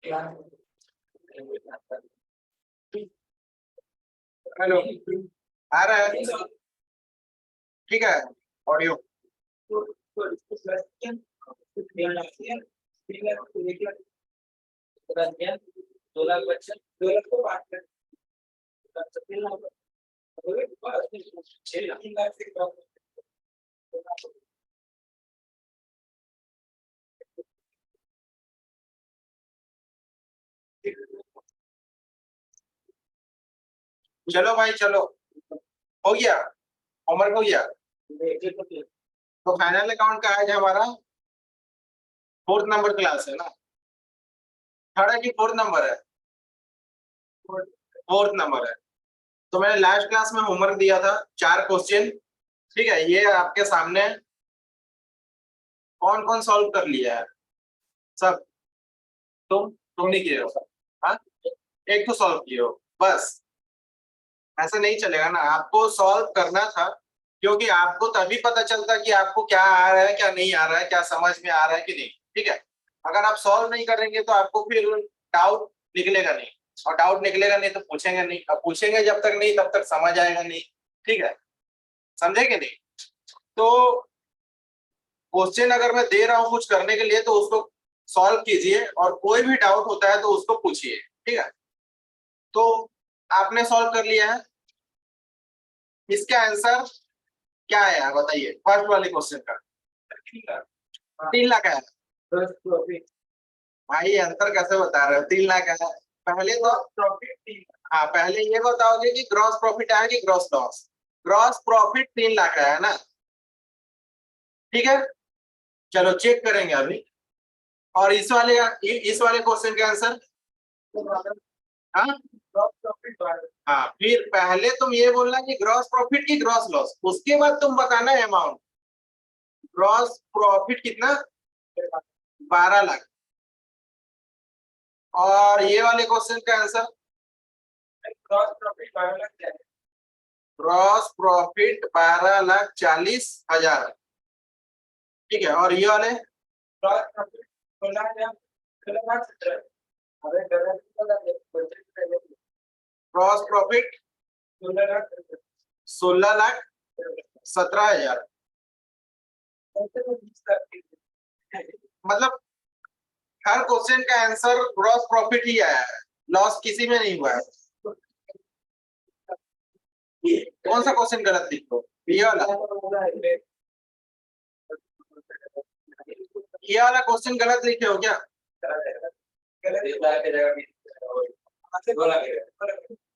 Hello, आ रहा है? ठीक है, ऑडियो। चलो भाई चलो, हो गया, होमवर्क हो गया। तो फाइनल अकाउंट का आज हमारा 4th नंबर क्लास है ना? थर्ड है कि 4th नंबर है? 4th नंबर है। तो मैंने लास्ट क्लास में होमवर्क दिया था 4 क्वेश्चन। ठीक है, ये आपके सामने। कौन कौन सॉल्व कर लिया है? सब? तुम नहीं किए हो? हाँ, एक तो सॉल्व किए हो बस। ऐसा नहीं चलेगा ना, आपको सॉल्व करना था। क्योंकि आपको तभी पता चलता कि आपको क्या आ रहा है क्या नहीं आ रहा है, क्या समझ में आ रहा है कि नहीं। ठीक है, अगर आप सॉल्व नहीं करेंगे तो आपको फिर डाउट निकलेगा नहीं। और डाउट निकलेगा नहीं तो पूछेंगे नहीं, अब पूछेंगे जब तक नहीं तब तक समझ आएगा नहीं। ठीक है, समझेंगे नहीं। तो क्वेश्चन अगर मैं दे रहा हूँ कुछ करने के लिए तो उसको सॉल्व कीजिए, और कोई भी डाउट होता है तो उसको पूछिए। ठीक है, तो आपने सॉल्व कर लिया है। इसका आंसर क्या है बताइए, फर्स्ट वाले क्वेश्चन का। 3 लाख है भाई, आंसर कैसे बता रहे हो? 3 लाख है। पहले तो प्रॉफिट, हाँ पहले ये बताओगे कि ग्रॉस प्रॉफिट आया कि gross loss. Gross profit 3 lakh है ना? ठीक है, चलो चेक करेंगे अभी। और इस वाले क्वेश्चन का आंसर। हाँ, हाँ, फिर पहले तुम ये बोलना कि ग्रॉस प्रॉफिट की ग्रॉस लॉस, उसके बाद तुम बताना है अमाउंट। ग्रॉस प्रॉफिट कितना? 12 लाख। और ये वाले क्वेश्चन का आंसर। Gross profit 12,40,000। ठीक है, और ये वाले ग्रॉस प्रॉफिट 16,17,000। मतलब हर क्वेश्चन का आंसर ग्रॉस प्रॉफिट ही आया है, लॉस किसी में नहीं हुआ है। कौन सा क्वेश्चन गलत लिखो? ये वाला, ये वाला क्वेश्चन गलत लिखे हो क्या?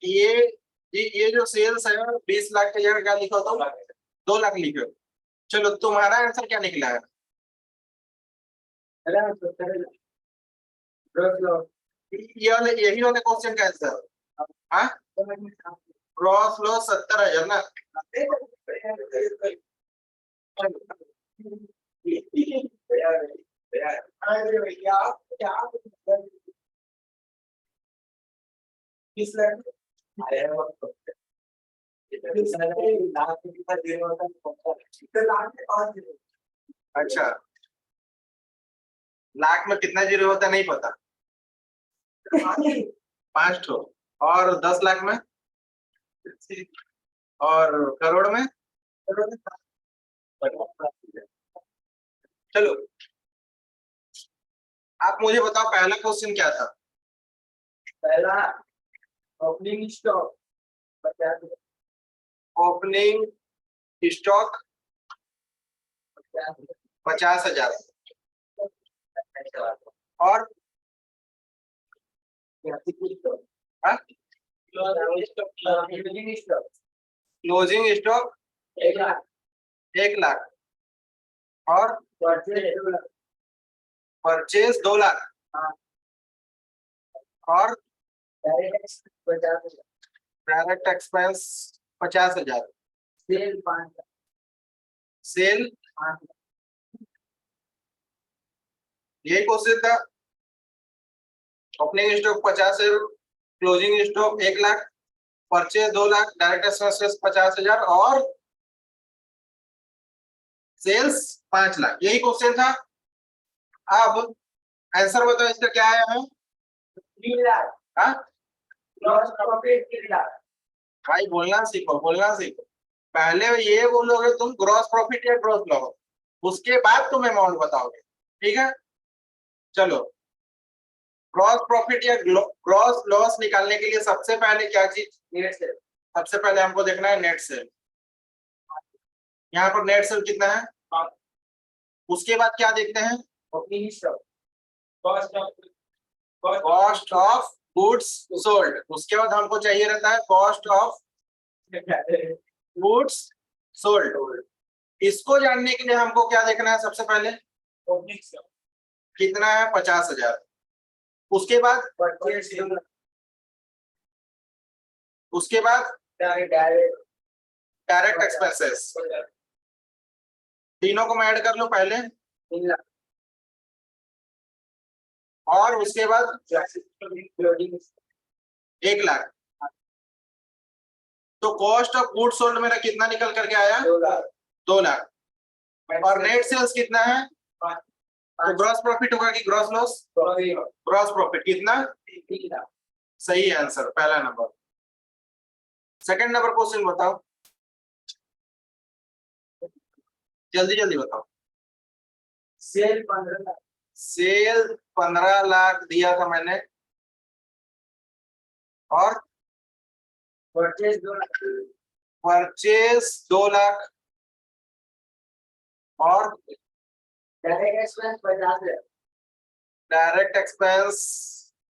ये ये जो सेल्स है 20 लाख की जगह क्या लिखो तुम? 2 लाख लिखो। चलो तुम्हारा आंसर क्या निकला है? ये वाले, यही वाले क्वेश्चन का आंसर। हाँ, ग्रॉस लॉस 70,000 ना? अच्छा, लाख में कितना जीरो होता है नहीं पता? 5 ठो। और 10 लाख में? और करोड़ में? चलो, आप मुझे बताओ पहला क्वेश्चन क्या था? पहला ओपनिंग स्टॉक 50,000। और क्लोजिंग स्टॉक 1 लाख। और परचेज 2 लाख। और डायरेक्ट एक्सपेंस 50,000। सेल यही क्वेश्चन था। Opening stock 50,000, closing stock 1 lakh, purchase 2 lakh, direct expenses 50,000 और सेल्स 5 लाख। यही क्वेश्चन था। अब आंसर बताओ इसका क्या आया है? हाँ ग्रॉस प्रॉफिट 3 लाख। भाई बोलना सीखो, बोलना सीखो। पहले ये बोलोगे तुम ग्रॉस प्रॉफिट या ग्रॉस लॉस, उसके बाद तुम अमाउंट बताओगे, ठीक है। चलो, ग्रॉस प्रॉफिट या ग्रॉस लॉस निकालने के लिए सबसे पहले क्या चीज, नेट सेल। सबसे पहले हमको देखना है नेट सेल। यहाँ पर नेट सेल कितना है, उसके बाद क्या देखते हैं, opening stock, cost of goods sold. उसके बाद हमको चाहिए रहता है कॉस्ट ऑफ गुड्स सोल्ड। इसको जानने के लिए हमको क्या देखना है, सबसे पहले ओपनिंग स्टॉक, कितना है, 50,000। उसके बाद डायरेक्ट एक्सपेंसेस, तीनों को मैं ऐड कर लूं पहले, 3 लाख। और उसके बाद 1 लाख। तो कॉस्ट ऑफ गुड्स सोल्ड मेरा कितना निकल करके आया, 2 लाख। और नेट सेल्स कितना है, तो ग्रॉस प्रॉफिट होगा कि ग्रॉस लॉस, ग्रॉस प्रॉफिट कितना, सही है आंसर, पहला नंबर। सेकंड नंबर क्वेश्चन बताओ, जल्दी जल्दी बताओ। सेल 15 लाख, सेल 15 लाख दिया था मैंने, और परचेज 2 लाख, परचेज 2 लाख, और direct expense 50,000, direct expense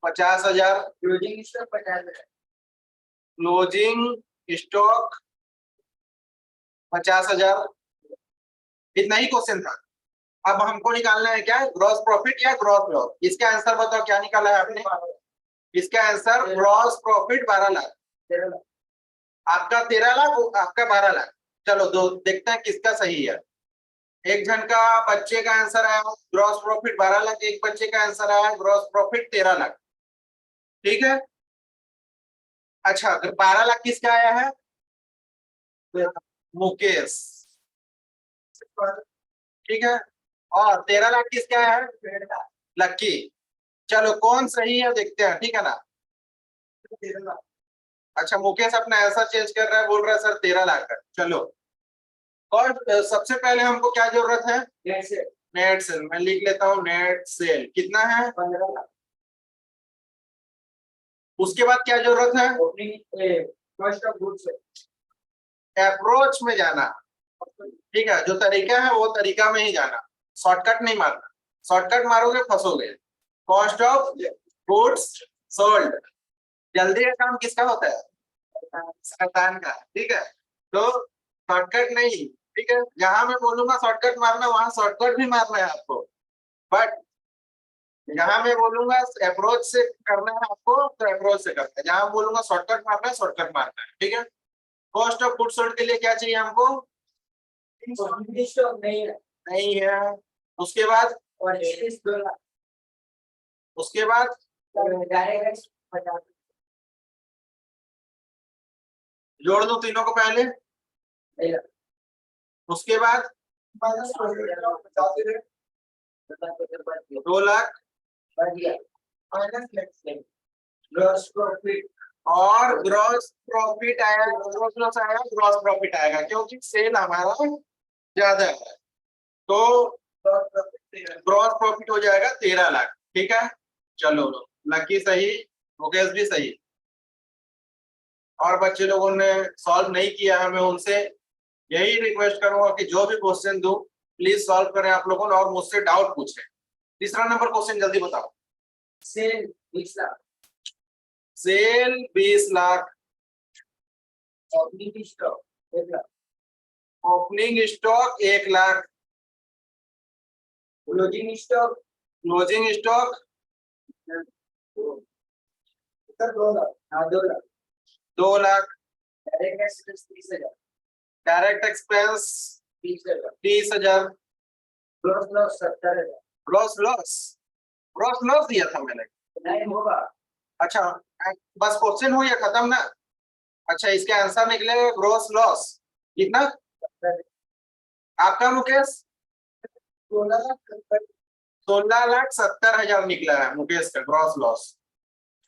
50,000, closing stock 50,000, closing stock 50,000। इतना ही क्वेश्चन था। अब हमको निकालना है क्या, ग्रॉस प्रॉफिट या ग्रॉस लॉस। इसका आंसर बताओ क्या निकाला है आपने, इसका answer gross profit 12 lakh, 13 lakh. आपका 13 लाख, आपका 12 लाख। चलो दो देखते हैं किसका सही है। एक जन का बच्चे का आंसर आया ग्रॉस प्रॉफिट 12 लाख, एक बच्चे का आंसर आया ग्रॉस प्रॉफिट 13 लाख, ठीक है। अच्छा, 12 लाख किसका आया है, मुकेश, ठीक है। और 13 लाख किसका आया है, लक्की। चलो कौन सही है देखते हैं, ठीक है ना। अच्छा, मुकेश अपना आंसर चेंज कर रहा है, बोल रहा है सर 13 लाख है। चलो, और सबसे पहले हमको क्या जरूरत है, नेट सेल। मैं लिख लेता हूँ, नेट सेल कितना है, 15 लाख। उसके बाद क्या जरूरत है, opening cost of goods, approach में जाना, ठीक है। जो तरीका है वो तरीका में ही जाना, शॉर्टकट नहीं मारना। शॉर्टकट मारोगे फंसोगे। कॉस्ट ऑफ गुड्स सोल्ड, जल्दी का काम किसका होता है, शैतान का, ठीक है। तो शॉर्टकट नहीं, ठीक है। जहां मैं बोलूंगा शॉर्टकट मारना, वहां शॉर्टकट भी मारना है आपको, बट जहां मैं बोलूंगा अप्रोच से करना है आपको, तो अप्रोच से करना है। जहां बोलूंगा शॉर्टकट मारना है, शॉर्टकट मारना है, ठीक है। कॉस्ट ऑफ गुड्स सोल्ड के लिए क्या चाहिए हमको, स्टॉक नहीं है, नहीं है। उसके बाद, और 2 लाख, उसके बाद डायरेक्ट 50,000, जोड़ दो तीनों को पहले, उसके बाद 2 लाख, ग्रॉस प्रॉफिट, और ग्रॉस प्रॉफिट आया, ग्रॉस लॉस आया, ग्रॉस प्रॉफिट आएगा क्योंकि सेल हमारा ज्यादा है, तो ग्रॉस प्रॉफिट हो जाएगा 13 लाख, ठीक है। चलो, लकी सही, मुकेश भी सही। और बच्चे लोगों ने सॉल्व नहीं किया है, मैं उनसे यही रिक्वेस्ट करूंगा कि जो भी क्वेश्चन दूं प्लीज सॉल्व करें आप लोगों ने, और मुझसे डाउट पूछें। तीसरा नंबर क्वेश्चन जल्दी बताओ। Sale 20 lakh, sale 20 lakh, opening stock 1 lakh, opening stock 1 lakh, closing stock closing stock 2 lakh, 2 lakh, 2 lakh, direct expense 30,000, direct expense 30,000, 30,000, gross loss 70,000, gross loss, gross loss दिया था मैंने। नहीं होगा, अच्छा, बस क्वेश्चन हो या खत्म ना। अच्छा, इसका आंसर निकलेगा ग्रॉस लॉस कितना, आपका मुकेश 16,70,000, 16,70,000 निकला है मुकेश का ग्रॉस लॉस।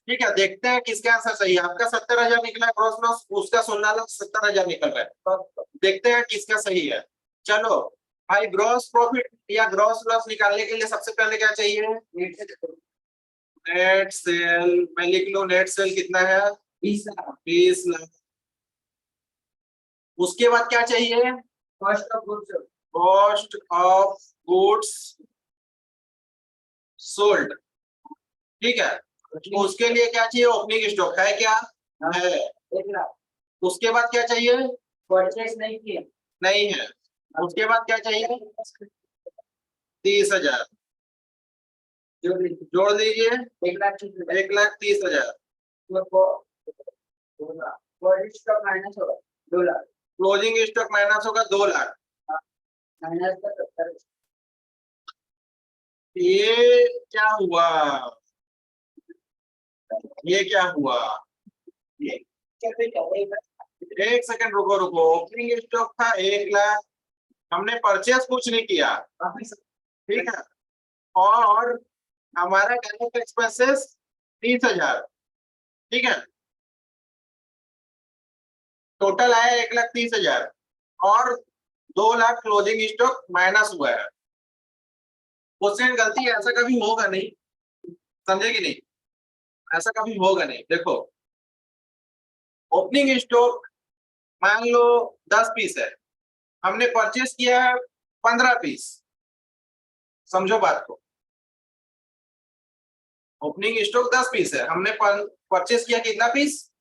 ठीक है, देखते हैं किसका आंसर सही है। आपका 70,000 निकला है ग्रॉस लॉस, उसका 16,70,000 निकल रहा है। देखते हैं किसका सही है। चलो भाई, ग्रॉस प्रॉफिट या ग्रॉस लॉस निकालने के लिए सबसे पहले क्या चाहिए? Net cell. मैं लिख लूं, नेट सेल कितना है? 20 लाख। उसके बाद क्या चाहिए? Cost of goods cost of goods sold. ठीक है, तो उसके लिए क्या चाहिए? ओपनिंग स्टॉक है क्या? है। 1 लाख उसके बाद क्या चाहिए? परचेज नहीं किए नहीं है। उसके बाद क्या चाहिए? 30,000 जो भी जोड़ दीजिए। 1,30,000 1,30,000। स्टॉक माइनस होगा 2 लाख क्लोजिंग स्टॉक माइनस होगा 2 लाख। माइनस का 70 ये क्या हुआ? ये क्या हुआ? एक सेकंड, रुको रुको। ओपनिंग स्टॉक था 1 लाख, हमने परचेस कुछ नहीं किया, ठीक है, और हमारा डायरेक्ट एक्सपेंसेस 30,000, ठीक है, टोटल आया 1,30,000 और 2 लाख क्लोजिंग स्टॉक माइनस हुआ है। क्वेश्चन गलती है, ऐसा कभी होगा नहीं, समझे कि नहीं? ऐसा कभी होगा नहीं। देखो, ओपनिंग स्टॉक मान लो 10 पीस है, हमने परचेस किया है 15 पीस। समझो बात को, ओपनिंग स्टॉक 10 पीस है, हमने परचेस किया कितना पीस?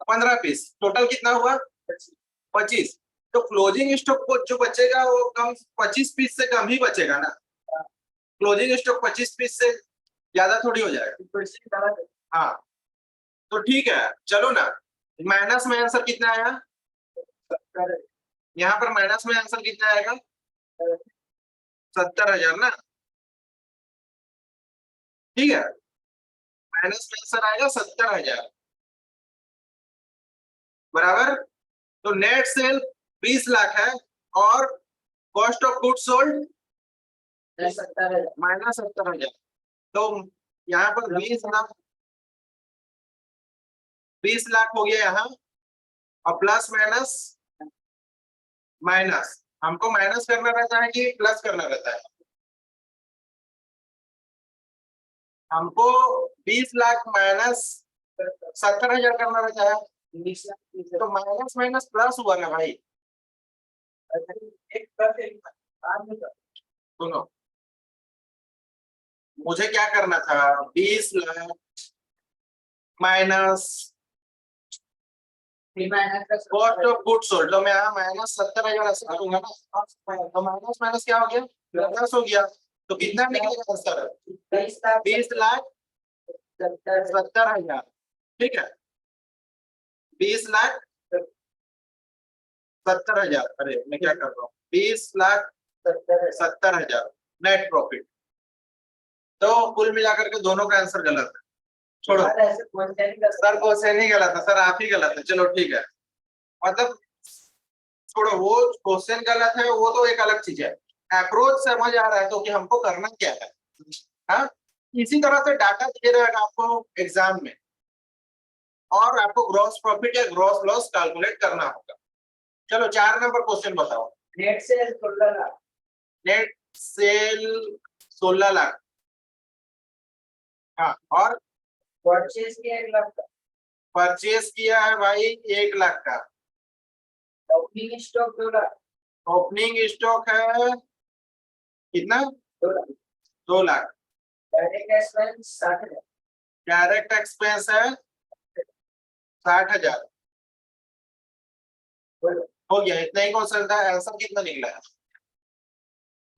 15 पीस। टोटल कितना हुआ? 25। तो क्लोजिंग स्टॉक को जो बचेगा वो कम 25 पीस से कम ही बचेगा ना। क्लोजिंग स्टॉक 25 पीस से ज्यादा थोड़ी हो जाएगा। हाँ, तो ठीक है, चलो ना। माइनस में आंसर कितना आया? यहाँ पर माइनस में आंसर कितना आएगा? 70,000 ना। ठीक है, माइनस में आंसर आएगा 70,000 बराबर। तो नेट सेल 20 लाख है और cost of good sold minus 70,000। तो यहाँ पर 20 लाख हो गया यहाँ, और प्लस माइनस माइनस, हमको माइनस करना रहता है कि प्लस करना रहता है? हमको 20 लाख माइनस 70,000 करना रहता है। तो माइनस माइनस प्लस हुआ ना भाई। सुनो, मुझे क्या करना था? 20 lakh minus cost of good sold, तो मैं यहाँ माइनस 70,000 ऐसे करूंगा ना, तो माइनस माइनस क्या हो गया? प्लस हो गया। तो कितना निकलेगा आंसर? 20 लाख 70,000। ठीक है, 20 लाख 70,000। अरे मैं क्या कर रहा हूँ? 20 लाख 70,000 नेट प्रॉफिट। तो कुल मिलाकर के दोनों का आंसर गलत है। छोड़ो सर, क्वेश्चन ही गलत है सर, आप ही गलत है। चलो ठीक है, मतलब छोड़ो, वो क्वेश्चन गलत है, वो तो एक अलग चीज है। अप्रोच समझ आ रहा है तो कि हमको करना क्या है। हाँ, इसी तरह से डाटा दे रहेगा आपको एग्जाम में, और आपको ग्रॉस प्रॉफिट या ग्रॉस लॉस कैलकुलेट करना होगा। चलो 4 नंबर क्वेश्चन बताओ। Net cell 16 lakh net cell 16 lakh. हाँ, और परचेज किया 1 लाख का परचेस किया है भाई 1 लाख का। Opening stock 2 lakh opening stock है कितना? 2 lakh 2 lakh. Direct expense 60,000 direct expense है 60,000। हो गया, इतना ही क्वेश्चन था। आंसर कितना निकला है?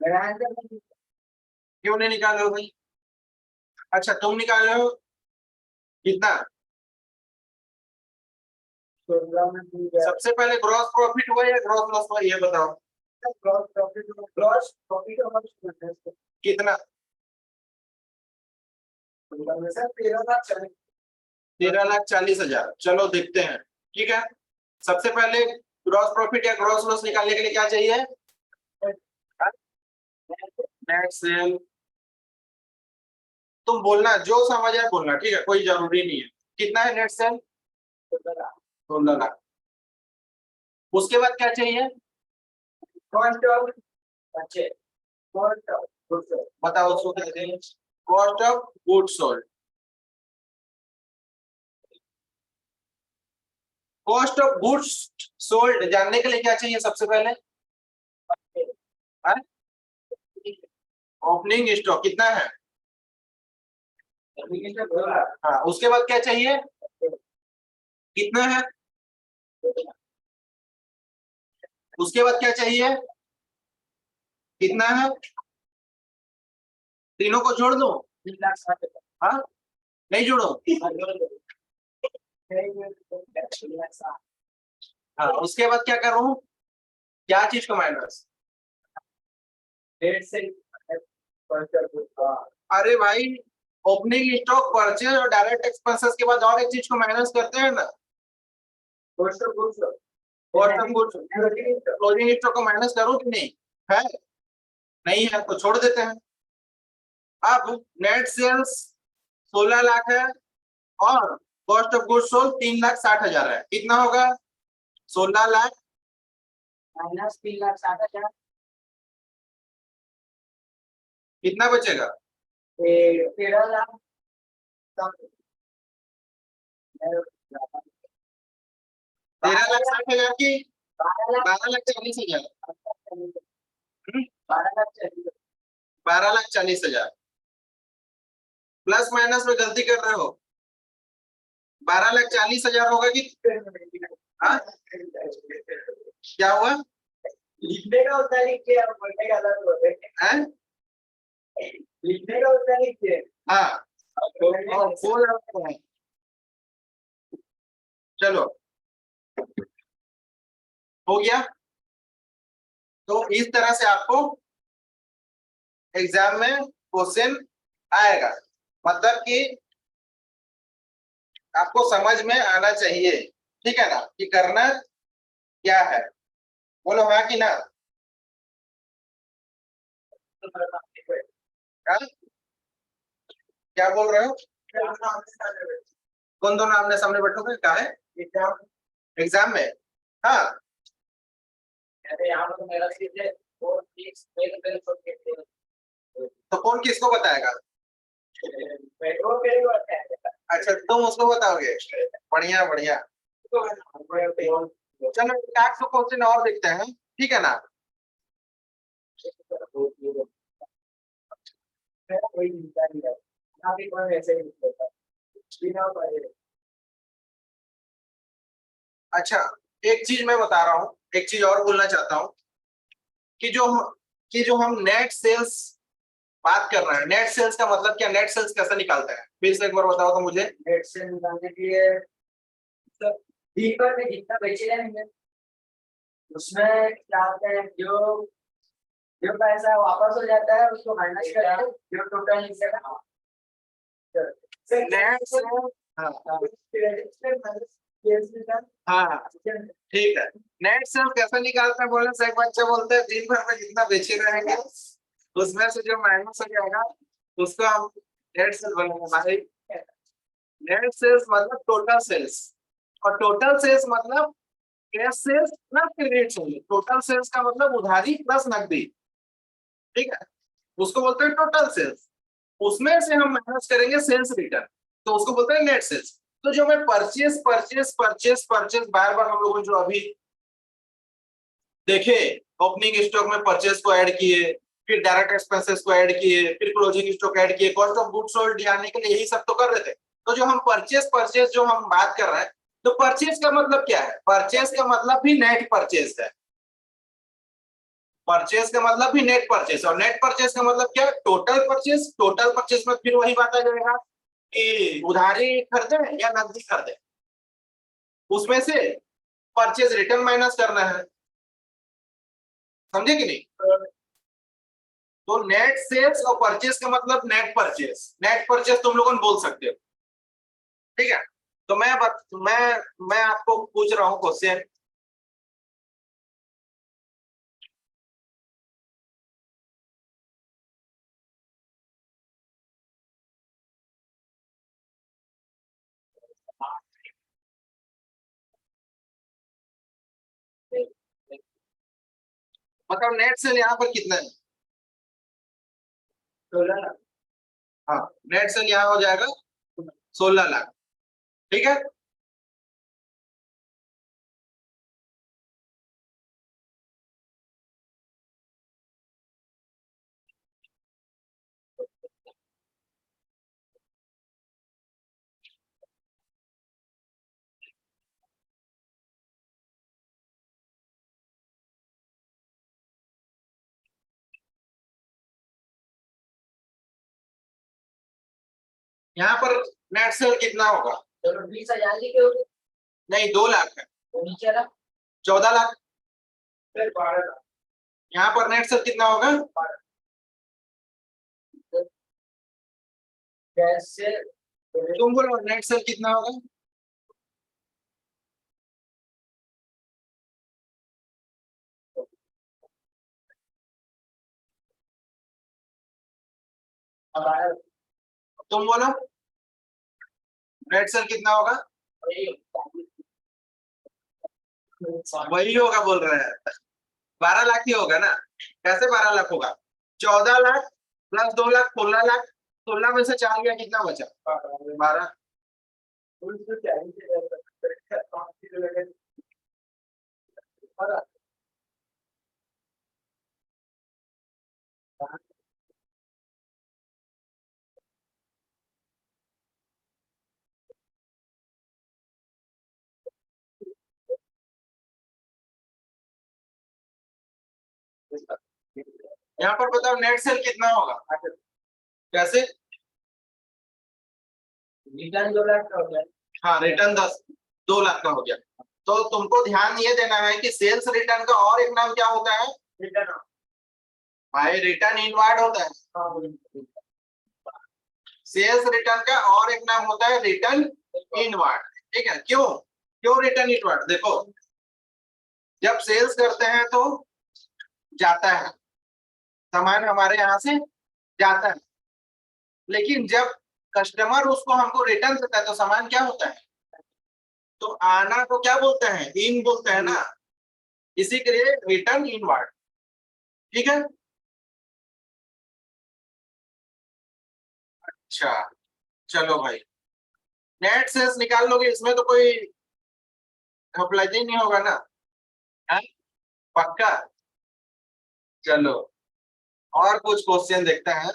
मेरा आंसर क्यों नहीं निकाले हो भाई? अच्छा, तुम निकाले हो कितना? 16 में सबसे पहले ग्रॉस प्रॉफिट हुआ या ग्रॉस लॉस हुआ, ये बताओ। ग्रॉस प्रॉफिट और कितना? 13,40,000। चलो देखते हैं। ठीक है, सबसे पहले ग्रॉस प्रॉफिट या ग्रॉस लॉस निकालने के लिए क्या चाहिए? Net cell. तुम बोलना जो समझ आए बोलना, ठीक है, कोई जरूरी नहीं है। कितना है नेट सेल? 16 लाख। उसके बाद क्या चाहिए? Cost of purchase, cost of goods, बताओ उसको क्या चाहिए? Cost of goods sold. Cost of goods sold जानने के लिए क्या चाहिए सबसे पहले? ओपनिंग स्टॉक कितना है? हाँ, उसके बाद क्या चाहिए? कितना है? उसके बाद क्या चाहिए? कितना है? तीनों को जोड़ दो। 3,60,000। हाँ, नहीं जोड़ो। हाँ, उसके बाद क्या करूं? क्या चीज को माइनस? डेढ़ से कॉस्ट ऑफ गुड्स, अरे भाई, ओपनिंग स्टॉक, परचेज और डायरेक्ट एक्सपेंसेस के बाद और एक चीज को माइनस करते हैं ना। Cost of goods, cost of goods, closing stock को माइनस करो कि नहीं? है? नहीं है तो छोड़ देते हैं। अब नेट सेल्स 16 लाख है और कॉस्ट ऑफ गुड्स सोल्ड 3,60,000 है। कितना होगा? 16 लाख माइनस 3,60,000, कितना बचेगा? 13,00,000, 13,60,000 की 12,00,000, 12,40,000। 12,00,000 12,40,000 प्लस माइनस में गलती कर रहे हो। 12,40,000 होगा कि? हाँ, क्या हुआ? लिखने का होता है लिखिए, आप बोलने का अलग होता है। हैं? लिखने का होता है लिखिए। हाँ, और बोल रहा हूँ। चलो, हो गया। तो इस तरह से आपको एग्जाम में क्वेश्चन आएगा, मतलब कि आपको समझ में आना चाहिए, ठीक है ना, कि करना क्या है। बोलो हाँ कि ना? हाँ? क्या बोल रहे हो? कौन दोनों आमने सामने बैठोगे? क्या है एग्जाम में? हाँ, यहाँ पर मेरा सीट है, वो मेरे छोड़ के तो कौन किसको बताएगा? पेट्रोल पे ही होता है। अच्छा, तुम उसको बताओगे। बढ़िया बढ़िया। चलो, एक आध सौ क्वेश्चन और देखते हैं, ठीक है ना? कोई चिंता नहीं है, यहाँ भी कोई ऐसे ही होता है, बिना पढ़े। अच्छा, एक चीज मैं बता रहा हूँ, एक चीज और बोलना चाहता हूँ कि जो हम नेट सेल्स बात कर रहे हैं, नेट सेल्स का मतलब क्या? नेट सेल्स कैसे निकालते हैं? फिर से एक बार बताओ तो मुझे। नेट से निकालने के लिए तो दिन भर में जितना बेचे जाएंगे उसमें क्या होता है, जो जो पैसा वापस हो जाता है उसको माइनस करके जो टोटल निकलेगा। नेट सेल, हाँ हाँ, ठीक है। नेट सेल कैसे निकालते हैं बोले से? एक बच्चे बोलते हैं दिन भर में जितना बेचे रहेंगे उसमें से जो माइनस हो जाएगा उसको हम नेट सेल बोलेंगे भाई। नेट सेल्स मतलब टोटल सेल्स, और टोटल सेल्स मतलब cash sales plus credit sales. Total sales का मतलब उधारी प्लस नकदी, ठीक है, उसको बोलते हैं टोटल सेल्स। उसमें से हम माइनस करेंगे सेल्स रिटर्न, तो उसको बोलते हैं नेट सेल्स। तो जो मैं परचेस परचेस परचेस परचेस बार बार हम लोगों ने जो अभी देखे, ओपनिंग स्टॉक में परचेस को ऐड किए, फिर डायरेक्ट एक्सपेंसेस को ऐड किए, फिर क्लोजिंग स्टॉक ऐड किए, कॉस्ट ऑफ गुड्स सोल्ड जानने के लिए यही सब तो कर रहे थे। तो जो हम परचेस परचेस जो हम बात कर रहे हैं, तो परचेस का मतलब क्या है? परचेस का मतलब भी नेट परचेस है। परचेस का मतलब भी नेट परचेस, और नेट परचेस का मतलब क्या? Total purchase. टोटल परचेस में फिर वही बात आ जाएगा कि उधारी खरीदे या नकदी खरीदे, उसमें से परचेज रिटर्न माइनस करना है। समझे कि नहीं? तो नेट सेल्स और परचेस का मतलब नेट परचेस। नेट परचेस तुम लोगों ने बोल सकते हो, ठीक है। तो मैं आपको पूछ रहा हूँ क्वेश्चन, मतलब नेट सेल यहाँ पर कितना है? 16 लाख। हाँ, नेट सेल यहाँ हो जाएगा 16 लाख। ठीक है, यहाँ पर नेट सेल कितना होगा? चलो 20,000 लिखे होगे। नहीं, 2 लाख है। तो नीचे वाला 14 लाख। फिर 12 लाख। यहाँ पर नेट सेल कितना होगा? कैसे? तुम बोलो नेट सेल कितना होगा? तुम बोलो नेट सेल कितना होगा? वही होगा बोल रहे हैं, 12 लाख ही होगा ना। कैसे 12 लाख होगा? 14 लाख प्लस 2 लाख 16 लाख। 16 में से 4 गया, कितना बचा? 12। यहाँ पर बताओ नेट सेल कितना होगा? कैसे? रिटर्न 2 लाख का हो गया। हाँ, रिटर्न 2 लाख का हो गया। तो तुमको ध्यान ये देना है कि सेल्स रिटर्न का और एक नाम क्या होता है? रिटर्न। भाई रिटर्न इनवार्ड होता है। हाँ, सेल्स रिटर्न का और एक नाम होता है रिटर्न इनवार्ड। ठीक है, क्यों क्यों रिटर्न इनवार्ड? देखो, जब सेल्स करते हैं तो जाता है सामान, हमारे यहाँ से जाता है, लेकिन जब कस्टमर उसको हमको रिटर्न देता है तो सामान क्या होता है? तो आना को क्या बोलते हैं? इन बोलते हैं ना, इसी के लिए रिटर्न इनवार्ड। ठीक है, अच्छा, चलो भाई, नेट सेल्स निकाल लोगे, इसमें तो कोई घपलाती नहीं होगा ना? हाँ? पक्का? चलो, और कुछ क्वेश्चन देखते हैं।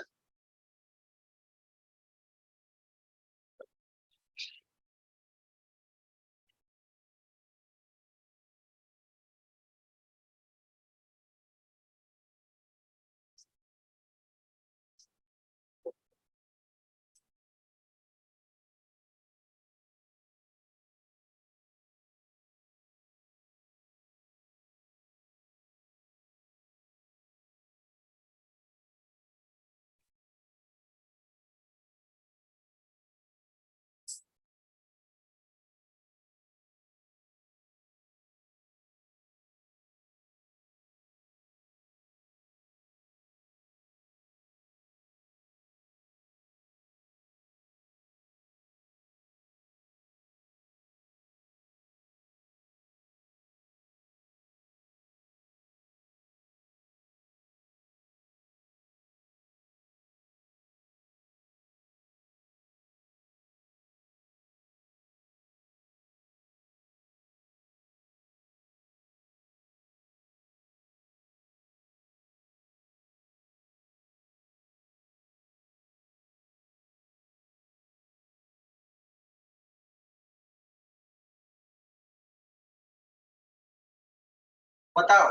बताओ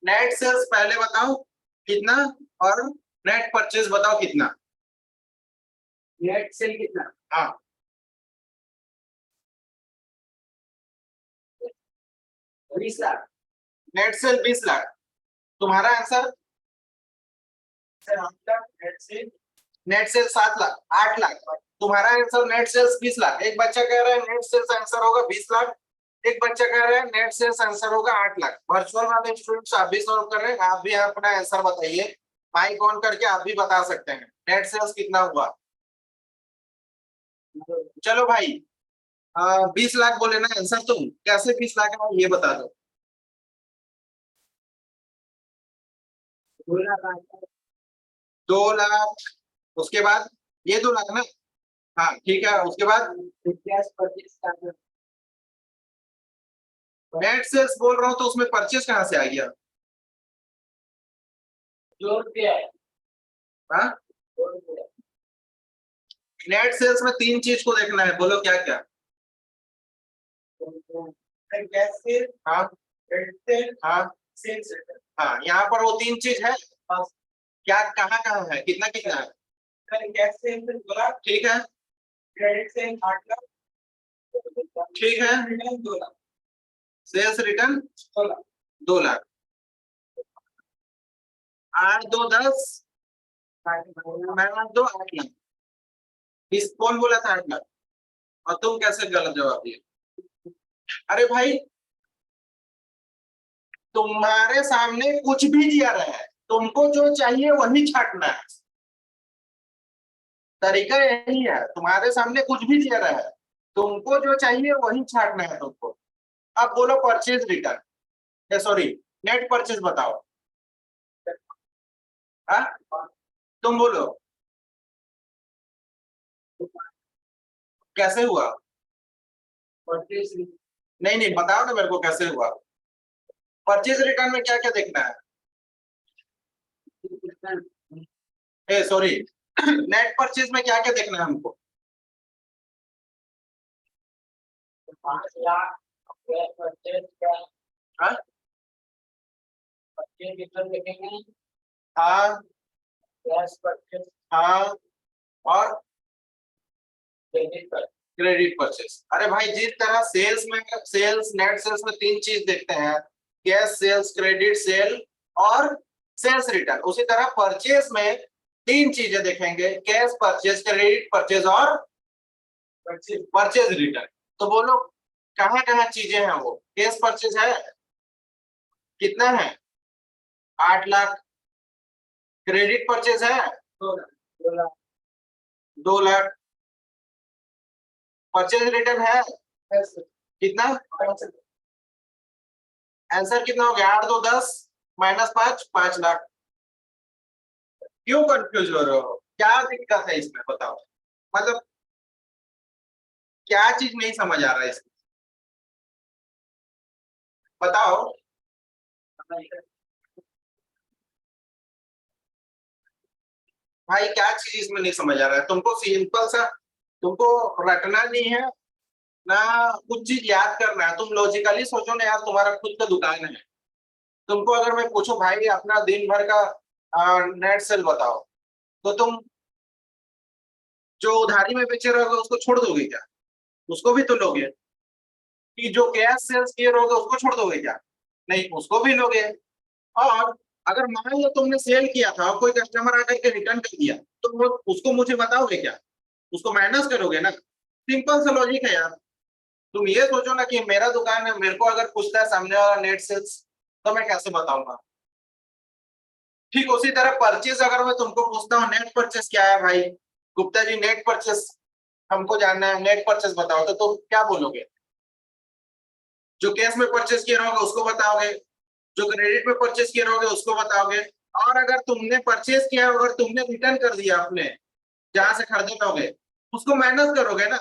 नेट सेल्स पहले बताओ कितना, और नेट परचेज बताओ कितना। नेट सेल कितना? हाँ, 20 लाख। Net cell 20 lakh. तुम्हारा आंसर? सर आपका net cell net cell 7 lakh, 8 lakh. तुम्हारा आंसर नेट सेल्स 20 लाख। एक बच्चा कह रहा है नेट सेल्स आंसर होगा 20 लाख, एक बच्चा कह रहा है नेट सेल्स आंसर होगा 8 लाख। वर्चुअल वाले स्टूडेंट्स आप भी सॉल्व कर रहे हैं, आप भी अपना आंसर बताइए, माइक ऑन करके आप भी बता सकते हैं नेट सेल्स कितना हुआ। चलो भाई, 20 लाख बोले ना आंसर, तुम कैसे 20 लाख है ये बता दो। 2 लाख। 2 लाख, उसके बाद ये 2 लाख ना। हाँ ठीक है, उसके बाद गैस परचेज का नेट सेल्स बोल रहा हूँ तो उसमें परचेज कहाँ से आ गया? जोड़ दिया है। हाँ, जोड़ दिया नेट सेल्स में 3 चीज को देखना है, बोलो क्या क्या? है। गैस सेल, हाँ रेंट सेल, हाँ सेल्स रिटर्न। हाँ, यहाँ पर वो 3 चीज है। क्या कहाँ कहाँ है, कितना कितना है? गैस सेल में 2 लाख, ठीक है, क्रेडिट सेल 8 लाख, ठीक है। Return 2 lakh. Sales return 2 lakh. 2 lakh. 8 2 10, मैं 8 2 8 लाख। इस कौन बोला था 8 लाख? और तुम कैसे गलत जवाब दिए? अरे भाई, तुम्हारे सामने कुछ भी दिया रहा है, तुमको जो चाहिए वही छांटना है। तरीका यही है, तुम्हारे सामने कुछ भी दिया रहा है, तुमको जो चाहिए वही छांटना है तुमको। अब बोलो purchase return, sorry, net purchase बताओ। हाँ, तुम बोलो कैसे हुआ? परचेज नहीं नहीं, बताओ ना मेरे को कैसे हुआ। परचेज रिटर्न में क्या क्या देखना है? रिटर्न सॉरी, नेट परचेज में क्या क्या देखना है हमको? 5 लाख। गैस परचेज का हाँ परचेज रिटर्न देखेंगे। हाँ गैस परचेज हाँ, और क्रेडिट पर। Credit purchase. अरे भाई, जिस तरह सेल्स में, सेल्स नेट सेल्स में 3 चीज देखते हैं, कैश सेल्स, क्रेडिट सेल और सेल्स रिटर्न, उसी तरह परचेज में 3 चीजें देखेंगे, कैश परचेज, क्रेडिट परचेज और परचेज परचेज रिटर्न। तो बोलो कहाँ कहाँ चीजें हैं वो? कैश परचेज है, कितना है? 8 लाख। क्रेडिट परचेज है 2 लाख। 2 लाख। 2 लाख। परचेज रिटर्न है गैस कितना? परचेज आंसर कितना हो गया? 8 2 10 -5 5 लाख। क्यों कंफ्यूज हो रहे हो? क्या दिक्कत है इसमें बताओ? मतलब क्या चीज नहीं समझ आ रहा है इसमें, बताओ। भाई क्या चीज इसमें नहीं समझ आ रहा है तुमको? सिंपल सा, तुमको रटना नहीं है ना, कुछ चीज याद करना है। तुम लॉजिकली सोचो ना यार, तुम्हारा खुद का दुकान है। तुमको अगर मैं पूछूं भाई अपना दिन भर का नेट सेल बताओ, तो तुम जो उधारी में बेचे रहोगे उसको छोड़ दोगे क्या? उसको भी तो लोगे। कि जो कैश सेल्स किए रहोगे उसको छोड़ दोगे क्या? नहीं, उसको भी लोगे। और अगर मान लो तुमने सेल किया था और कोई कस्टमर आकर के रिटर्न कर दिया, तो वो उसको मुझे बताओगे क्या? उसको माइनस करोगे ना। सिंपल सा लॉजिक है यार। तुम ये सोचो ना कि मेरा दुकान है, मेरे को अगर पूछता है सामने वाला नेट सेल्स, तो मैं कैसे बताऊंगा? ठीक उसी तरह परचेज, अगर मैं तुमको पूछता हूँ नेट परचेज क्या है भाई, गुप्ता जी नेट परचेज हमको जानना है, नेट परचेज बताओ, तो तुम क्या बोलोगे? जो कैश में परचेज किया रहोगे उसको बताओगे, जो क्रेडिट में परचेज किए रहोगे उसको बताओगे। और अगर तुमने परचेज किया है, अगर तुमने रिटर्न कर दिया अपने जहां से खरीदे रहोगे, उसको माइनस करोगे ना।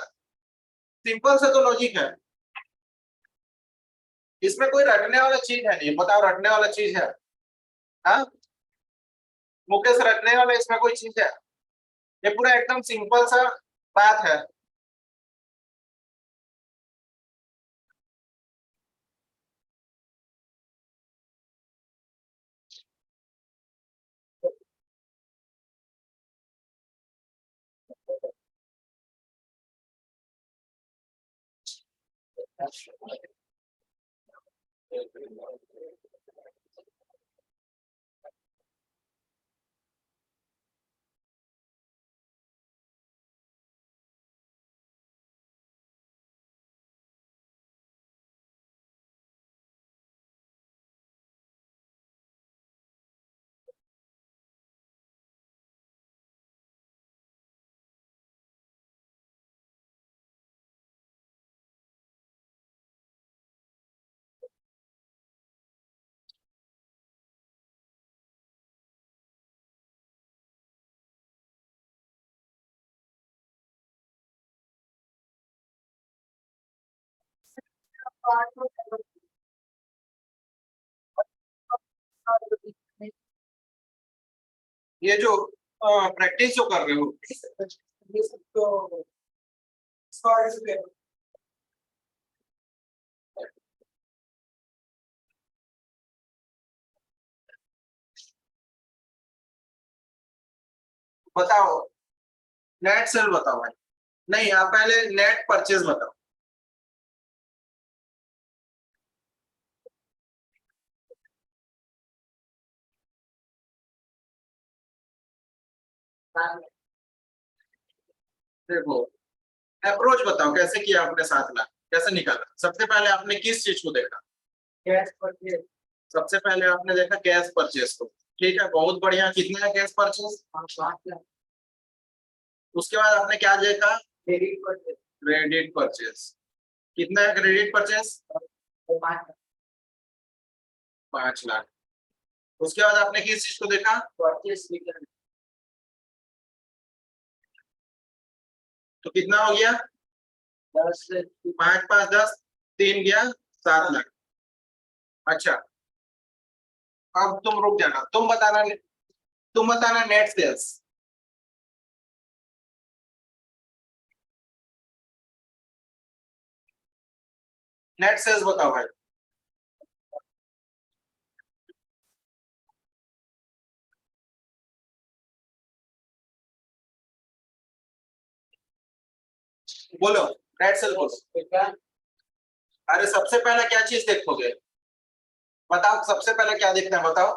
सिंपल सा तो लॉजिक है, इसमें कोई रटने वाला चीज है नहीं। बताओ रटने वाला चीज है? हाँ मुकेश, रटने वाला इसमें कोई चीज है? ये पूरा एकदम सिंपल सा बात है। ये जो प्रैक्टिस जो कर रहे हो, ये सब तो स्क्वायर से बताओ नेट सेल बताओ भाई। नहीं, आप पहले नेट परचेज बताओ। देखो अप्रोच बताओ, कैसे किया आपने 7 लाख, कैसे निकाला? सबसे पहले आपने किस चीज को देखा? कैश परचेज सबसे पहले आपने देखा कैश परचेज को, ठीक है, बहुत बढ़िया। कितना है कैश परचेज? 5 लाख। उसके बाद आपने क्या देखा? Credit purchase credit purchase. कितना है क्रेडिट परचेज? 5 लाख। 5 लाख। उसके बाद आपने किस चीज को देखा? परचेज रिटर्न तो कितना हो गया? 10 से 5 5 10, 3 गया 7 लाख। अच्छा, अब तुम रुक जाना, तुम बताना नेट सेल्स। नेट सेल्स बताओ भाई। बोलो नेट सेल बोलो। अरे सबसे पहले क्या चीज देखोगे? बताओ सबसे पहले क्या देखना है, बताओ।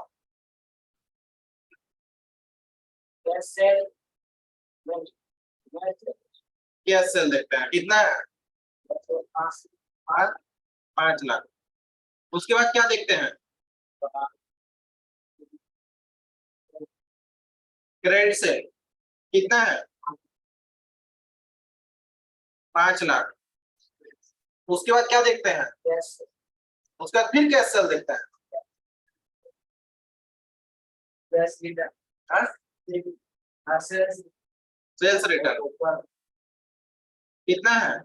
कैश सेल कैश सेल देखते हैं, कितना है? 5 लाख। उसके बाद क्या देखते हैं? क्रेडिट सेल, कितना है? 5 लाख। उसके बाद क्या देखते हैं? उसके बाद फिर कैश सेल देखते हैं। हाँ? सेल्स रिटर्न कितना है?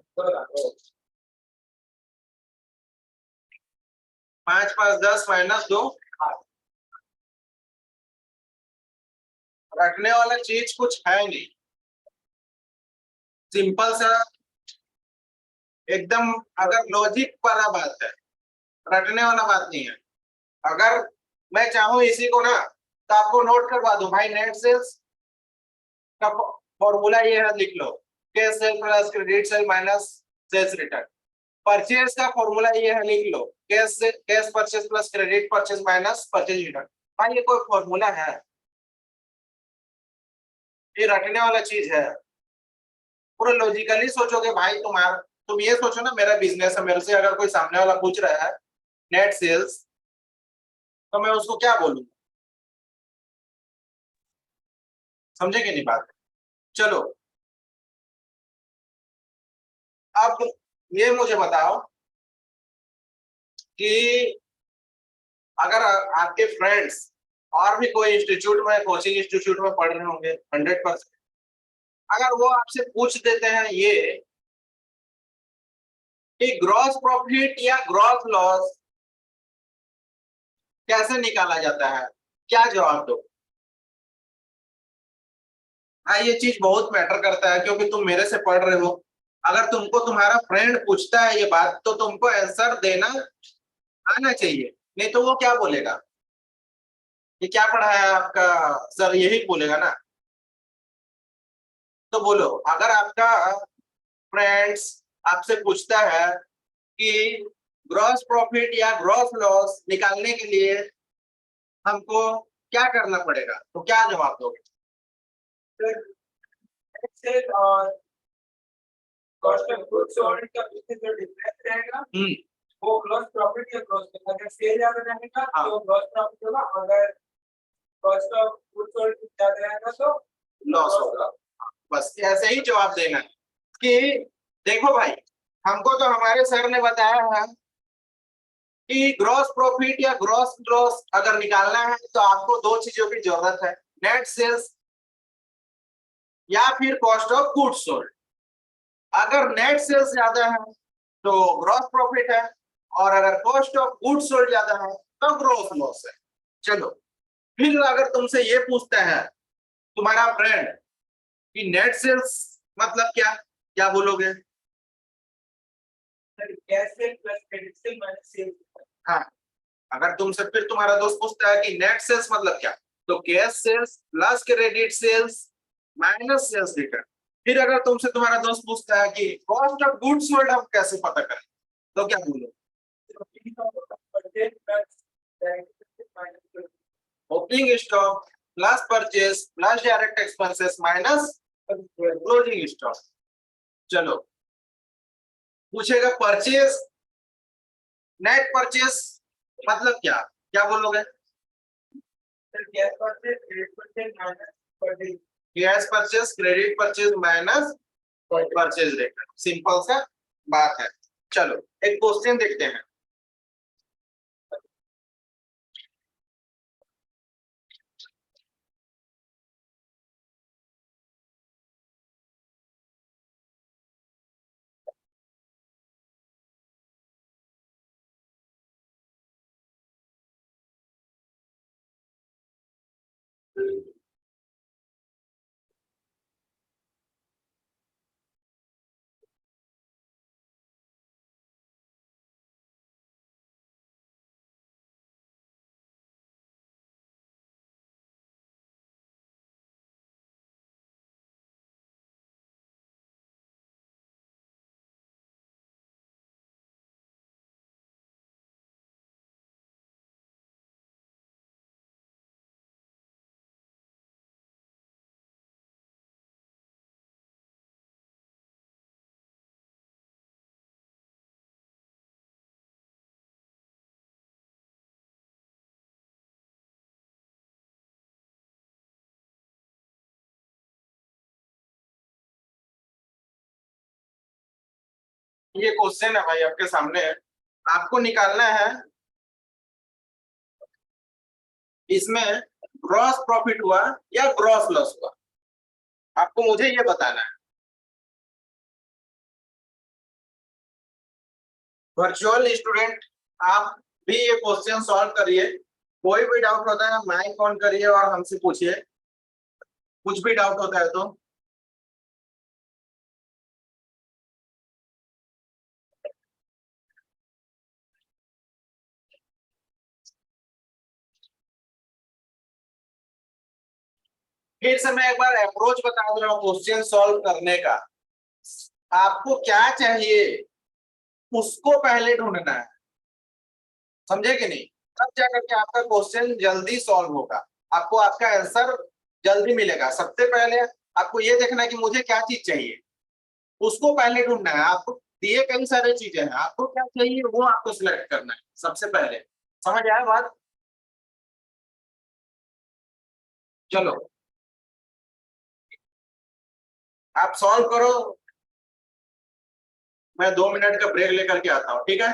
5 5 10 -2। रखने वाला चीज कुछ है नहीं, सिंपल सा एकदम। अगर लॉजिक वाला बात है, रटने वाला बात नहीं है। अगर मैं चाहूं इसी को ना, तो आपको नोट करवा दूं भाई। नेट सेल्स का फॉर्मूला ये है, लिख लो। Cash sale plus credit sale minus sales return. Purchase का फॉर्मूला ये है, लिख लो। Cash purchase plus credit purchase minus purchase return. भाई ये कोई फॉर्मूला है? ये रटने वाला चीज है। पूरा लॉजिकली सोचोगे भाई। तुम ये सोचो ना, मेरा बिजनेस है, मेरे से अगर कोई सामने वाला पूछ रहा है नेट सेल्स, तो मैं उसको क्या बोलूं? समझे कि नहीं बात? चलो, अब ये मुझे बताओ कि अगर आपके फ्रेंड्स और भी कोई इंस्टीट्यूट में, कोचिंग इंस्टीट्यूट में पढ़ रहे होंगे, 100%, अगर वो आपसे पूछ देते हैं ये कि ग्रॉस प्रॉफिट या ग्रॉस लॉस कैसे निकाला जाता है, क्या जवाब दो? हाँ, ये चीज बहुत मैटर करता है, क्योंकि तुम मेरे से पढ़ रहे हो। अगर तुमको तुम्हारा फ्रेंड पूछता है ये बात, तो तुमको आंसर देना आना चाहिए। नहीं तो वो क्या बोलेगा? ये क्या पढ़ा है आपका सर, यही बोलेगा ना। तो बोलो, अगर आपका फ्रेंड्स आपसे पूछता है कि ग्रॉस प्रॉफिट या ग्रॉस लॉस निकालने के लिए हमको क्या करना पड़ेगा, तो क्या जवाब दोगे? और कॉस्ट ऑफ गुड्स सोल्ड का बीच में जो डिफरेंस रहेगा वो ग्रॉस प्रॉफिट या ग्रॉस, अगर सेल ज्यादा रहेगा तो ग्रॉस प्रॉफिट होगा, अगर कॉस्ट ऑफ गुड्स सोल्ड ज्यादा रहेगा तो लॉस होगा। बस ऐसे ही जवाब देना है कि देखो भाई, हमको तो हमारे सर ने बताया है कि ग्रॉस प्रॉफिट या ग्रॉस लॉस अगर निकालना है तो आपको 2 चीजों की जरूरत है, नेट सेल्स या फिर कॉस्ट ऑफ गुड्स सोल्ड। अगर नेट सेल्स ज्यादा है तो ग्रॉस प्रॉफिट है, और अगर कॉस्ट ऑफ गुड सोल्ड ज्यादा है तो ग्रोस लॉस है। चलो फिर अगर तुमसे ये पूछता है तुम्हारा फ्रेंड कि नेट सेल्स मतलब क्या, क्या बोलोगे? Cash sale plus credit sale minus cell. हाँ, अगर तुमसे फिर तुम्हारा दोस्त पूछता है कि नेट सेल्स मतलब क्या, तो cash sales plus credit sales minus sales return. फिर अगर तुमसे तुम्हारा दोस्त पूछता है कि कॉस्ट ऑफ गुड्स सोल्ड हम कैसे पता करें, तो क्या बोलो? Opening stock plus purchase plus direct expenses minus closing stock. चलो पूछेगा परचेज, नेट परचेज मतलब क्या, क्या बोलोगे? Cash purchase credit purchase minus purchase. Cash purchase credit purchase minus purchase return, simple सा बात है। चलो एक क्वेश्चन देखते हैं। ये क्वेश्चन है भाई आपके सामने, आपको निकालना है इसमें ग्रॉस प्रॉफिट हुआ या ग्रॉस लॉस हुआ, आपको मुझे ये बताना है। वर्चुअल स्टूडेंट आप भी ये क्वेश्चन सॉल्व करिए, कोई भी डाउट होता है माइक ऑन करिए और हमसे पूछिए, कुछ भी डाउट होता है तो। फिर से मैं एक बार अप्रोच बता दे रहा हूँ क्वेश्चन सॉल्व करने का। आपको क्या चाहिए उसको पहले ढूंढना है, समझे कि नहीं? तब जाकर के आपका क्वेश्चन जल्दी सॉल्व होगा, आपको आपका आंसर जल्दी मिलेगा। सबसे पहले आपको ये देखना है कि मुझे क्या चीज चाहिए, उसको पहले ढूंढना है। आपको दिए कई सारे चीजें हैं, आपको क्या चाहिए वो आपको सिलेक्ट करना है सबसे पहले। समझ आया बात? चलो आप सॉल्व करो, मैं 2 मिनट का ब्रेक लेकर के आता हूँ, ठीक है?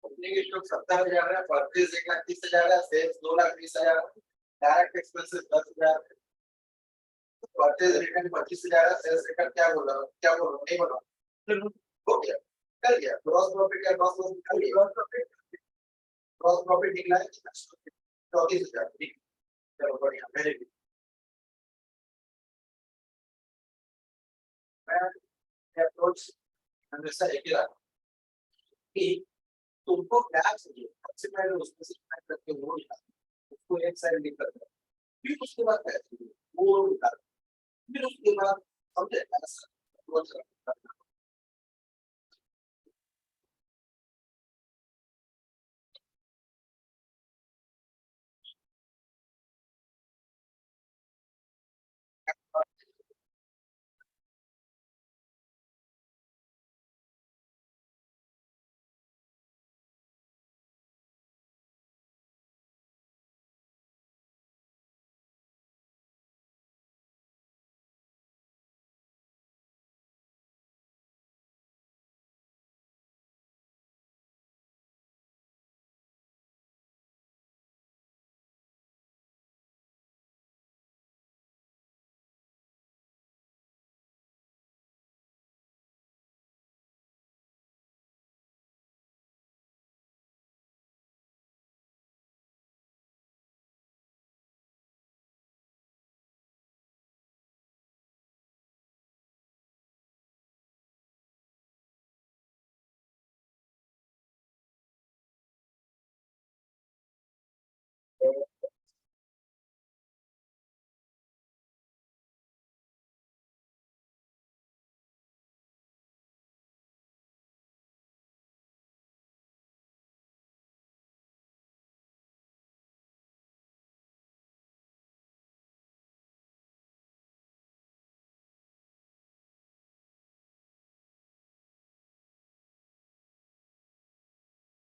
ओपनिंग स्टॉक 70,000 है, परचेज 1,30,000 है, sales 2,20,000, direct expenses 10,000, purchase return 25,000 है, सेल्स रिटर्न क्या बोला, क्या बोलो नहीं बोला? हो गया, कर गया। ग्रॉस प्रॉफिट या ग्रॉस लॉस निकाल लिया। ग्रॉस प्रॉफिट निकला है 34,000, ठीक। चलो बढ़िया, वेरी गुड। अप्रोच हमेशा एक ही रखना कि तुमको क्या चाहिए, सबसे पहले उसमें से फाइंड करके वो निकालो, उसको एक साइड लिख कर दो, फिर उसके बाद क्या चाहिए वो निकालो, फिर उसके बाद समझे ऐसा approach करना।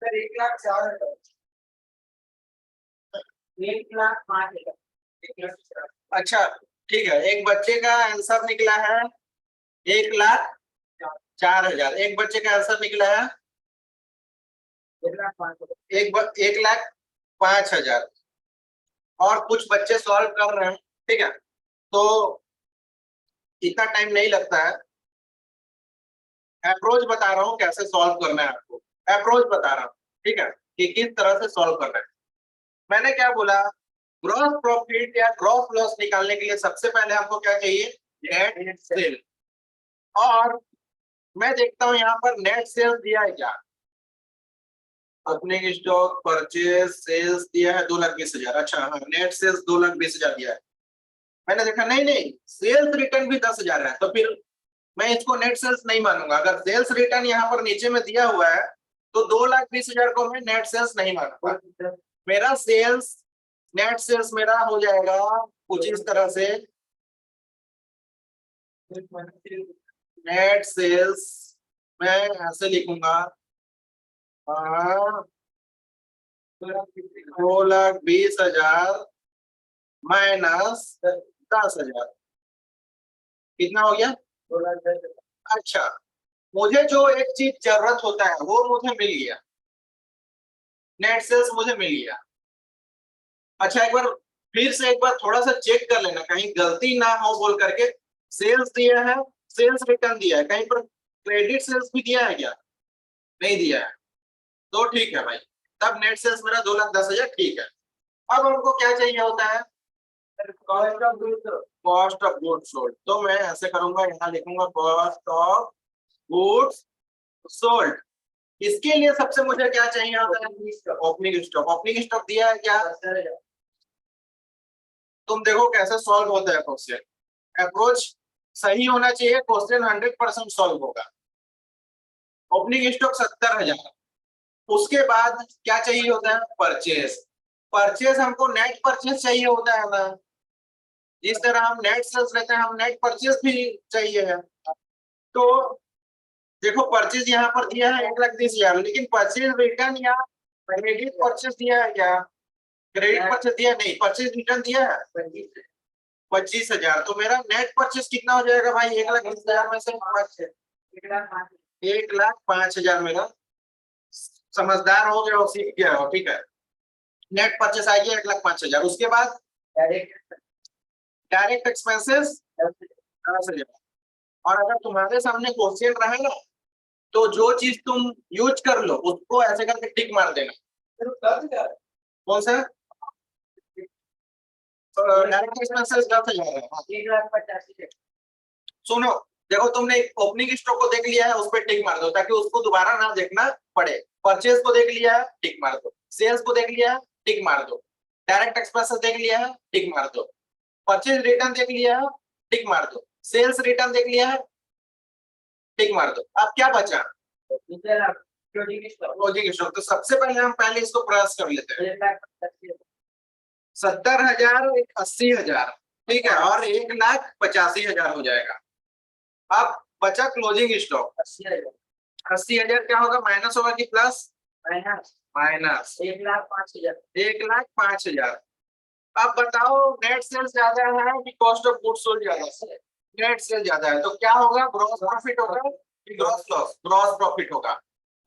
सर 1,04,000 1,05,000 1,04,000 अच्छा ठीक है, एक बच्चे का आंसर निकला है 1,04,000, एक बच्चे का आंसर निकला है 1,05,000 1,05,000 और कुछ बच्चे सॉल्व कर रहे हैं, ठीक है, तो इतना टाइम नहीं लगता है, अप्रोच बता रहा हूँ कैसे सॉल्व करना है आपको, अप्रोच बता रहा हूँ, ठीक है, कि किस तरह से सॉल्व करना है। मैंने क्या बोला, ग्रॉस प्रॉफिट या ग्रॉस लॉस निकालने के लिए सबसे पहले आपको क्या चाहिए, नेट सेल, और मैं देखता हूं यहाँ पर नेट सेल्स दिया है क्या, ओपनिंग स्टॉक परचेज सेल्स दिया है 2,20,000, अच्छा हाँ नेट सेल्स 2,20,000 दिया है, मैंने देखा नहीं नहीं सेल्स रिटर्न भी 10,000 है, तो फिर मैं इसको नेट सेल्स नहीं मानूंगा, अगर सेल्स रिटर्न यहाँ पर नीचे में दिया हुआ है तो 2,20,000 को मैं नेट सेल्स नहीं मानूंगा, मेरा सेल्स नेट सेल्स मेरा हो जाएगा कुछ इस तरह से, नेट सेल्स मैं ऐसे लिखूंगा 2,20,000 माइनस 10,000, कितना हो गया, 2,10,000 अच्छा मुझे जो एक चीज जरूरत होता है वो मुझे मिल गया, नेट सेल्स मुझे मिल गया, अच्छा एक बार फिर से एक बार थोड़ा सा चेक कर लेना कहीं गलती ना हो बोल करके, सेल्स दिया है सेल्स रिटर्न दिया है, कहीं पर क्रेडिट सेल्स भी दिया है क्या, नहीं दिया है, तो ठीक है भाई, तब नेट सेल्स मेरा 2,10,000 ठीक है। अब हमको क्या चाहिए होता है, cost of goods cost of goods sold, तो मैं ऐसे करूंगा यहाँ लिखूंगा कॉस्ट ऑफ गुड्स सोल्ड, इसके लिए सबसे मुझे क्या चाहिए होता है, ओपनिंग स्टॉक, ओपनिंग स्टॉक दिया है क्या, तुम देखो कैसे सॉल्व होता है क्वेश्चन, अप्रोच सही होना चाहिए, क्वेश्चन 100% सॉल्व होगा। ओपनिंग स्टॉक 70,000, उसके बाद क्या चाहिए होता है, परचेज, परचेज हमको नेट परचेज चाहिए होता है ना, जिस तरह हम नेट सेल्स लेते हैं हम नेट परचेज भी चाहिए है, तो देखो परचेज यहाँ पर दिया है 1,20,000, लेकिन परचेज रिटर्न या क्रेडिट परचेज दिया है क्या, क्रेडिट परचेज दिया नहीं, परचेज रिटर्न दिया है 25,000, तो मेरा नेट परचेज कितना हो जाएगा भाई, 1,20,000 में से 1,05,000 मेरा, समझदार हो गया हो सीख गया हो, ठीक है, नेट परचेज आ गया 1,05,000, उसके बाद डायरेक्ट एक्सपेंसेस 10,000, और अगर तुम्हारे सामने क्वेश्चन रहे ना तो जो चीज तुम यूज कर लो उसको ऐसे करके टिक मार देना, कौन सा डायरेक्ट एक्सपेंसेस 10,000 है, 1,85,000 सुनो देखो तुमने ओपनिंग स्टॉक को देख लिया है, उस पर टिक मार दो ताकि उसको दोबारा ना देखना पड़े। परचेज को देख लिया है, टिक मार दो। सेल्स को देख लिया है, टिक मार दो। डायरेक्ट एक्सपेंसेस देख लिया है, टिक मार दो। परचेज रिटर्न देख लिया है, टिक मार दो। सेल्स रिटर्न देख लिया है, टिक मार दो। अब क्या बचा? Closing stock. तो सबसे पहले हम इसको क्रॉस कर लेते हैं। 70,000, 80,000, ठीक है, और 1,85,000 हो जाएगा। अब बचा क्लोजिंग स्टॉक 80,000। क्या होगा, माइनस होगा कि प्लस? माइनस 1,05,000। 1,05,000। अब बताओ नेट सेल्स ज्यादा है कि कॉस्ट ऑफ गुड्स सोल्ड ज्यादा है? नेट सेल ज्यादा है, तो क्या होगा, ग्रॉस प्रॉफिट होगा कि ग्रॉस लॉस? ग्रॉस प्रॉफिट होगा।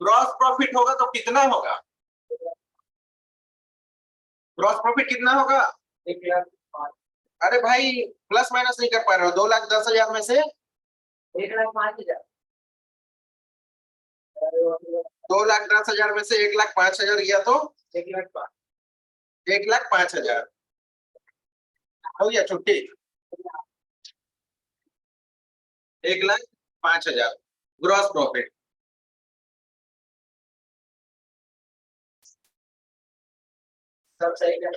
ग्रॉस प्रॉफिट होगा तो कितना होगा? ग्रॉस प्रॉफिट कितना होगा? 1,05,000। अरे भाई प्लस माइनस नहीं कर पा रहे हो। 2,10,000 में से 1,05,000। 2,10,000 में से 1,05,000 गया तो 1,05,000। 1,05,000 हो गया छुट्टी। 1,05,000 ग्रॉस प्रॉफिट। सब सही है।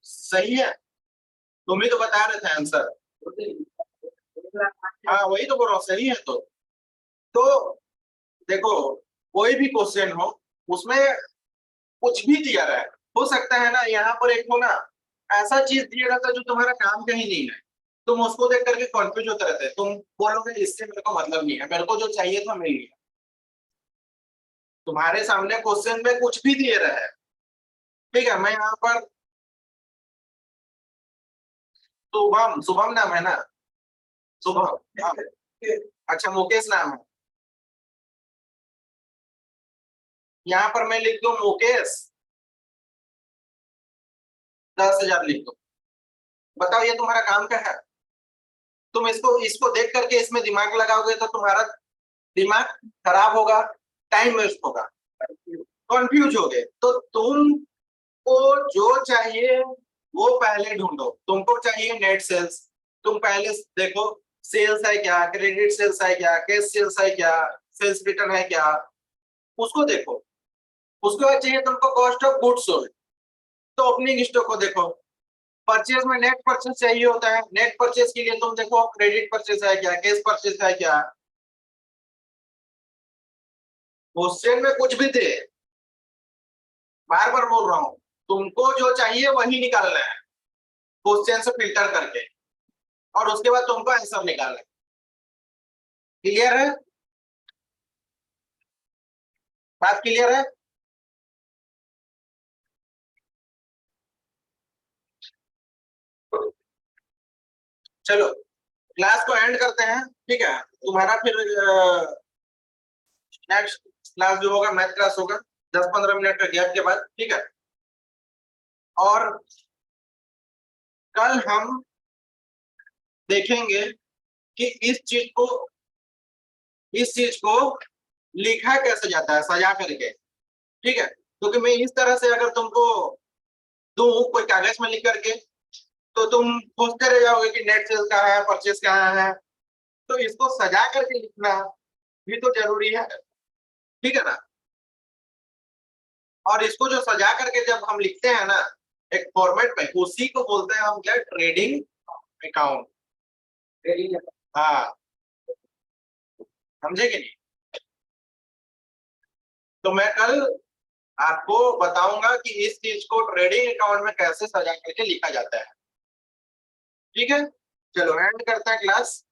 सही है, तुम ही तो बता रहे थे आंसर। हाँ वही तो बोल रहा हूँ, सही है। तो देखो, कोई भी क्वेश्चन हो उसमें कुछ भी दिया रहा है, हो सकता है ना यहाँ पर एक हो ना ऐसा चीज दिया रहता है जो तुम्हारा काम का ही नहीं है, तुम उसको देख करके कंफ्यूज होते रहते हैं। तुम बोलोगे इससे मेरे को मतलब नहीं है, मेरे को जो चाहिए था मिल गया। तुम्हारे सामने क्वेश्चन में कुछ भी दिए रहा है, ठीक है। मैं यहाँ पर शुभम, शुभम नाम है ना? शुभम, हाँ। अच्छा मुकेश नाम है। यहाँ पर मैं लिख दूं मुकेश, 10,000 लिख दो। बताओ ये तुम्हारा काम का है? तुम इसको इसको देख करके इसमें दिमाग लगाओगे तो तुम्हारा दिमाग खराब होगा, टाइम वेस्ट होगा, कंफ्यूज हो गए। तो तुमको जो चाहिए वो पहले ढूंढो। तुमको चाहिए नेट सेल्स, तुम पहले देखो सेल्स है क्या, क्रेडिट सेल्स है क्या, कैश सेल्स है क्या, सेल्स रिटर्न है क्या, उसको देखो। उसके बाद चाहिए तुमको कॉस्ट ऑफ गुड्स सोल्ड, तो ओपनिंग स्टॉक को देखो। परचेज में नेट परचेज चाहिए होता है, नेट परचेज के लिए तुम देखो क्रेडिट परचेज है क्या, कैश परचेज है क्या। क्वेश्चन में कुछ भी दे, बार बार बोल रहा हूं, तुमको जो चाहिए वही निकालना है क्वेश्चन से फिल्टर करके, और उसके बाद तुमको आंसर निकालना है। क्लियर है? बात क्लियर है? चलो क्लास को एंड करते हैं, ठीक है। तुम्हारा फिर नेक्स्ट क्लास जो होगा मैथ क्लास होगा 10-15 मिनट का गैप के बाद, ठीक है। और कल हम देखेंगे कि इस चीज को लिखा कैसे जाता है सजा करके, ठीक है। क्योंकि मैं इस तरह से अगर तुमको दूं कोई कागज में लिख करके, तो तुम सोचते रह जाओगे कि नेट सेल कहाँ है, परचेज कहाँ है। तो इसको सजा करके लिखना भी तो जरूरी है, ठीक है ना। और इसको जो सजा करके जब हम लिखते हैं ना एक फॉर्मेट में, उसी को बोलते हैं हम क्या, ट्रेडिंग अकाउंट। हाँ, समझे कि नहीं? तो मैं कल आपको बताऊंगा कि इस चीज को ट्रेडिंग अकाउंट में कैसे सजा करके लिखा जाता है, ठीक है। चलो एंड करते हैं क्लास।